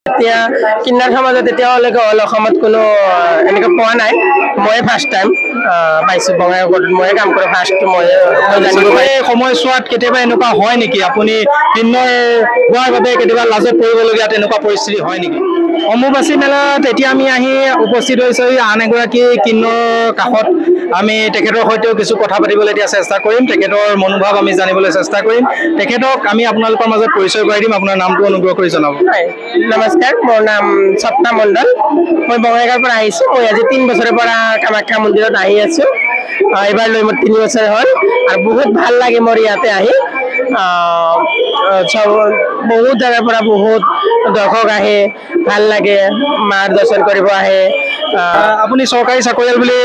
এতিয়া কিন্নাৰ সমাজত এতিয়ালৈকে অল অসমত কোনো এনেকৈ পোৱা নাই। ময়ে ফাৰ্ষ্ট টাইম পাইছোঁ। বঙাইগাঁৱত ময়ে কাম কৰোঁ ফাৰ্ষ্ট। মই জানিব পাৰি সময়ছোৱাত কেতিয়াবা এনেকুৱা হয় নেকি আপুনি কিন্নৰ হোৱাৰ বাবে কেতিয়াবা লাজত পৰিবলগীয়া তেনেকুৱা পৰিস্থিতি হয় নেকি? অম্বুবাচী মেলাত এতিয়া আমি আহি উপস্থিত হৈছোঁ আন এগৰাকী কিন্নৰৰ কাষত। আমি তেখেতৰ সৈতেও কিছু কথা পাতিবলৈ এতিয়া চেষ্টা কৰিম। তেখেতৰ মনোভাৱ আমি জানিবলৈ চেষ্টা কৰিম। তেখেতক আমি আপোনালোকৰ মাজত পৰিচয় কৰাই দিম। আপোনাৰ নামটো অনুগ্ৰহ কৰি জনাব। নমস্কাৰ, মোৰ নাম স্বপ্না মণ্ডল। মই বঙাইগাঁৱৰ পৰা আহিছোঁ। মই আজি 3 বছৰৰ পৰা কামাখ্যা মন্দিৰত আহি আছোঁ। এইবাৰ লৈ মোৰ 3 বছৰ হ'ল আৰু বহুত ভাল লাগে মোৰ ইয়াতে আহি। বহুত জেগাৰ পৰা বহুত দৰ্শক আহে, ভাল লাগে, মাৰ দৰ্শন কৰিব আহে। আপুনি চৰকাৰী চাকৰিয়াল বুলি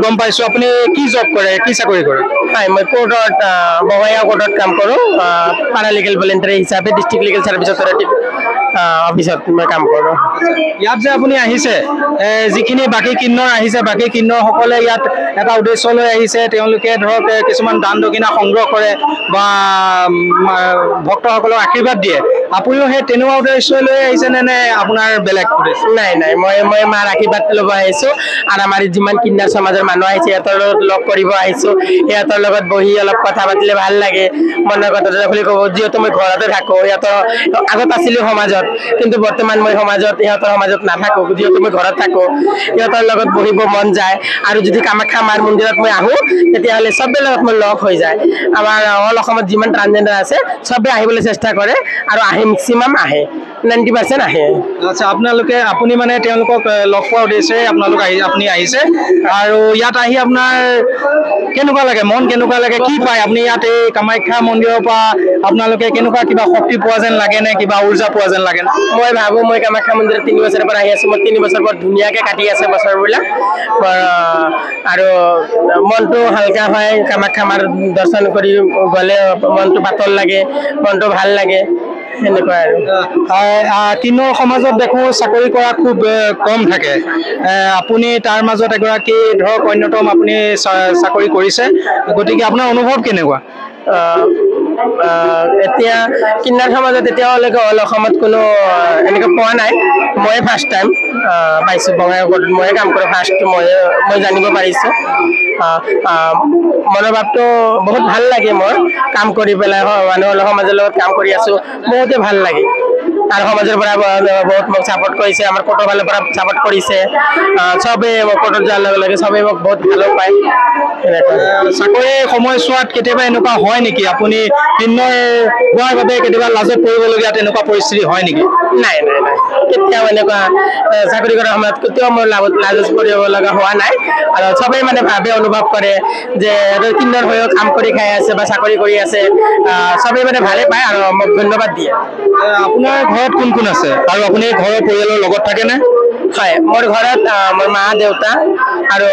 গম পাইছোঁ। আপুনি কি জব কৰে, কি চাকৰি কৰে? হয়, মই কোৰ্টত বঙাইগাঁও কোৰ্টত কাম কৰোঁ। পাৰালিগেল ভলেণ্টাৰী হিচাপে ডিষ্ট্ৰিক্ট লিগেল ছাৰ্ভিচ অথৰিটি অফিচত মই কাম কৰোঁ। ইয়াত যে আপুনি আহিছে, যিখিনি বাকী কিন্নৰ আহিছে, বাকী কিন্নৰসকলে ইয়াত এটা উদ্দেশ্য লৈ আহিছে। তেওঁলোকে ধৰক কিছুমান দান দক্ষিণা সংগ্ৰহ কৰে বা ভক্তসকলক আশীৰ্বাদ দিয়ে। আপুনিও সেই তেনেকুৱা উদ্দেশ্য লৈ আহিছে নে আপোনাৰ বেলেগ উদ্দেশ্য? নাই, মই মাৰ আশীৰ্বাদ ল'ব আহিছোঁ আৰু আমাৰ যিমান কিন্নাৰ সমাজৰ মানুহ আহিছে সিহঁতৰ লগত লগ কৰিব আহিছোঁ। সিহঁতৰ লগত বহি অলপ কথা পাতিলে ভাল লাগে, মনৰ কথাটো খুলি ক'ব। যিহেতু মই ঘৰতে থাকোঁ, সিহঁতৰ আগত আছিলোঁ সমাজত, কিন্তু বৰ্তমান মই সিহঁতৰ সমাজত নাথাকোঁ। যিহেতু মই ঘৰত থাকোঁ, সিহঁতৰ লগত বহিব মন যায়। আৰু যদি কামাখ্যা মাৰ মন্দিৰত মই আহোঁ, তেতিয়াহ'লে চবেই লগত মোৰ লগ হৈ যায়। আমাৰ অল অসমত যিমান ট্ৰান্সজেণ্ডাৰ আছে চবেই আহিবলৈ চেষ্টা কৰে আৰু আহে, মেক্সিমাম আহে, 90% আহে। আচ্ছা, আপুনি মানে তেওঁলোকক লগ পোৱাৰ উদ্দেশ্যে আপুনি আহিছে আৰু ইয়াত আহি আপোনাৰ কেনেকুৱা লাগে, মন কেনেকুৱা লাগে, কি পায় আপুনি ইয়াত এই কামাখ্যা মন্দিৰৰ পৰা আপোনালোকে কেনেকুৱা কিবা শক্তি পোৱা যেন লাগে নে কিবা উৰ্জা পোৱা যেন লাগে? মই ভাবোঁ মই কামাখ্যা মন্দিৰত 3 বছৰৰ পৰা আহি আছোঁ। মই 3 বছৰ বৰ ধুনীয়াকৈ কাটি আছে বছৰবিলাক আৰু মনটো হালকা হয়। কামাখ্যা মাৰ দৰ্শন কৰি গ'লে মনটো পাতল লাগে, মনটো ভাল লাগে, সেনেকুৱা আৰু। কিন্নৰ সমাজত দেখোঁ চাকৰি কৰা খুব কম থাকে। আপুনি তাৰ মাজত এগৰাকী ধৰক অন্যতম, আপুনি চাকৰি কৰিছে, গতিকে আপোনাৰ অনুভৱ কেনেকুৱা? এতিয়া কিন্নাৰ সমাজত এতিয়ালৈকে অল অসমত কোনো এনেকৈ পোৱা নাই। ময়ে ফাৰ্ষ্ট টাইম পাইছোঁ। বঙাইগাঁৱত ময়ে কাম কৰোঁ ফাৰ্ষ্ট। মই জানিব পাৰিছোঁ। মনোভাৱটো বহুত ভাল লাগে মোৰ কাম কৰি পেলাই। মানুহৰ সমাজৰ লগত কাম কৰি আছোঁ, বহুতে ভাল লাগে। আৰু সমাজৰ পৰা বহুত মোক ছাপোৰ্ট কৰিছে, আমাৰ কোৰ্টৰ ফালৰ পৰা ছাপোৰ্ট কৰিছে। চবেই কোৰ্টত যোৱাৰ লগে লগে চবেই মোক বহুত ভালো পায়। চাকৰি সময়ছোৱাত কেতিয়াবা এনেকুৱা হয় নেকি আপুনি কিন্নৰ হোৱাৰ বাবে কেতিয়াবা লাজত পৰিবলগীয়া তেনেকুৱা পৰিস্থিতি হয় নেকি? নাই, কেতিয়াও এনেকুৱা চাকৰি কৰাৰ সময়ত কেতিয়াও মোৰ লাজত পৰিব লগা হোৱা নাই। আৰু চবেই মানে অনুভৱ কৰে যে কিন্নৰ হৈও কাম কৰি খাই আছে বা চাকৰি কৰি আছে। চবেই মানে ভালে পায় আৰু মোক ধন্যবাদ দিয়ে। আপোনাৰ ঘৰত কোন কোন আছে আৰু আপুনি ঘৰৰ পৰিয়ালৰ লগত থাকেনে? হয়, মোৰ ঘৰত মোৰ মা দেউতা আৰু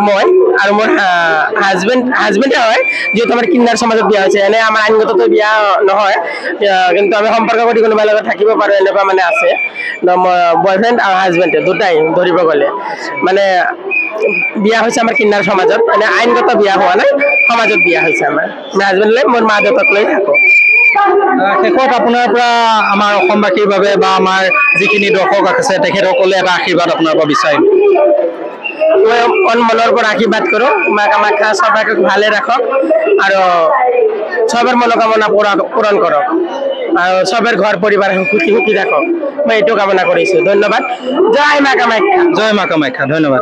মই আৰু মোৰ হাজবেণ্ডে হয়। যিহেতু আমাৰ কিন্নাৰ সমাজত বিয়া হৈছে, এনে আমাৰ আইনগতটো বিয়া নহয়, কিন্তু আমি সম্পৰ্ক কৰি কোনোবাৰ লগত থাকিব পাৰোঁ, এনেকুৱা মানে আছে। মোৰ বয়ফ্ৰেণ্ড আৰু হাজবেণ্ডে দুটাই ধৰিব গ'লে মানে বিয়া হৈছে আমাৰ কিন্নাৰ সমাজত। মানে আইনগত বিয়া হোৱা নাই, সমাজত বিয়া হৈছে আমাৰ। হাজবেণ্ড লৈ মোৰ মা দেউতাক লৈ থাকোঁ। শেষত আপোনাৰ পৰা আমাৰ অসমবাসীৰ বাবে বা আমাৰ যিখিনি দৰ্শক আছে তেখেতসকলে এটা আশীৰ্বাদ আপোনাৰ পৰা বিচাৰিম। মই মনৰ পৰা আশীৰ্বাদ কৰোঁ, মা কামাখ্যা সবাইকে ভালে ৰাখক আৰু চবৰ মনোকামনা পূৰণ কৰক আৰু চবৰ ঘৰ পৰিবাৰ সুখী থাকক। মই এইটো কামনা কৰিছোঁ। ধন্যবাদ। জয় মা কামাখ্যা। জয় মা কামাখ্যা। ধন্যবাদ।